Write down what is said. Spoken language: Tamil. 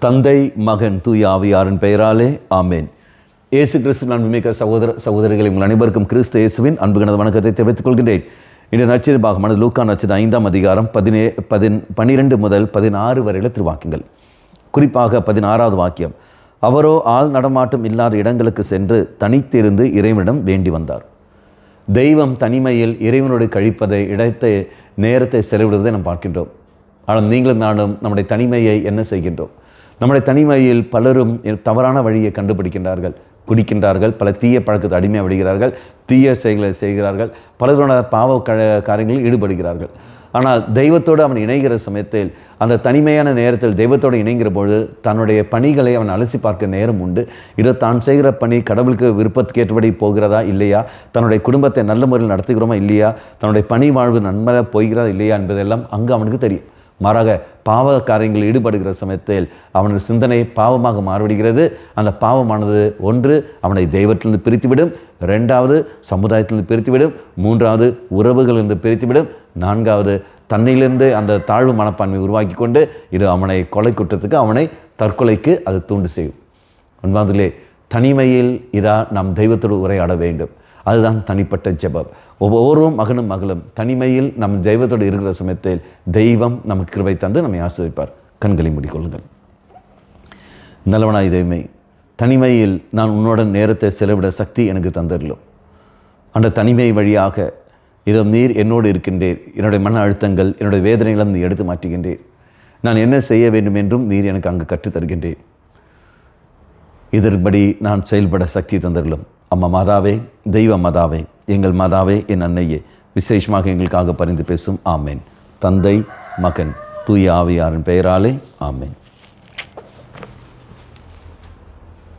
தந்தை, மகன், தூய ஆவியாரின் பெயராலே ஆமேன். இயேசு கிறிஸ்து அன்புமிக்க சகோதர சகோதரிகளை உங்கள் அனைவருக்கும் கிறிஸ்து இயேசுவின் அன்பு கனத வணக்கத்தை தெரிவித்துக் கொள்கின்றேன். இன்றைய நற்செய்தி பாகமானது லூக்கா நற்செய்தி 5ஆம் அதிகாரம் 12 முதல் 16 வரையில திருவாக்கியங்கள். குறிப்பாக 16வது வாக்கியம். அவரோ ஆள் நடமாட்டம் இல்லாத இடங்களுக்கு சென்று தனித்திருந்து இறைவனிடம் வேண்டி வந்தார். தெய்வம் தனிமையில் இறைவனோடு கழிப்பதை நேரத்தை செலவிடுவதை நாம் பார்க்கின்றோம். ஆனால் நீங்களும் நானும் நம்முடைய தனிமையை என்ன செய்கின்றோம்? நம்முடைய தனிமையில் பலரும் தவறான வழியை கண்டுபிடிக்கின்றார்கள், குடிக்கின்றார்கள், பல தீய பழக்கத்தை அடிமையாக விடுகிறார்கள், தீய செயல்களை செய்கிறார்கள், பலரோட பாவ காரியங்களில் ஈடுபடுகிறார்கள். ஆனால் தெய்வத்தோடு அவன் இணைகிற சமயத்தில், அந்த தனிமையான நேரத்தில் தெய்வத்தோடு இணைகிற பொழுது தன்னுடைய பணிகளை அவன் அலசி பார்க்க நேரம் உண்டு. இதை தான் செய்கிற பணி கடவுளுக்கு விருப்பத்துக்கேற்றபடி போகிறதா இல்லையா, தன்னுடைய குடும்பத்தை நல்ல முறையில் நடத்துகிறோமா இல்லையா, தன்னுடைய பணி வாழ்வு நன்மையாக போகிறதா இல்லையா என்பதெல்லாம் அங்கு அவனுக்கு தெரியும். மாறாக பாவ காரியங்களில் ஈடுபடுகிற சமயத்தில் அவனது சிந்தனை பாவமாக மாறிவிடுகிறது. அந்த பாவமானது ஒன்று அவனை தெய்வத்திலிருந்து பிரித்துவிடும், 2வது சமுதாயத்திலிருந்து பிரித்துவிடும், 3வது உறவுகளிலிருந்து பிரித்துவிடும், 4வது தன்னிலிருந்து அந்த தாழ்வு மனப்பான்மை உருவாக்கி கொண்டு இது அவனை கொலை குற்றத்துக்கு, அவனை தற்கொலைக்கு அது தூண்டு செய்யும். அன்பார்களே, தனிமையில் நாம் தெய்வத்தோடு உரையாட வேண்டும். அதுதான் தனிப்பட்ட ஜெபம். ஒவ்வொருவரும் மகனும் மகளும் தனிமையில் நம் தெய்வத்தோடு இருக்கிற சமயத்தில் தெய்வம் நமக்கு கிருபை தந்து நம்மை ஆசீர்வதிப்பார். கண்களை மூடிக்கொள்ளுங்கள். நல்லவனாய் தெய்வமே, தனிமையில் நான் உன்னுடன் நேரத்தை செலவிட சக்தி எனக்கு தந்தரலும். அந்த தனிமை வழியாக நீர் என்னோடு இருக்கின்றீர். என்னுடைய மன அழுத்தங்கள், என்னுடைய வேதனைகளை நீ எடுத்து மாற்றுகின்றீர். நான் என்ன செய்ய வேண்டும் என்றும் நீர் எனக்கு அங்கு கற்றுத்தருகின்றேன். இதன்படி நான் செயல்பட சக்தி தந்தரலும். அம்மா மாதாவே, தெய்வ மாதாவே, எங்கள் மாதாவே, என் அன்னையே, விசேஷமாக எங்களுக்காக பரிந்து பேசும். ஆமேன். தந்தை, மகன், தூய ஆவியாரின் பெயராலே ஆமேன்.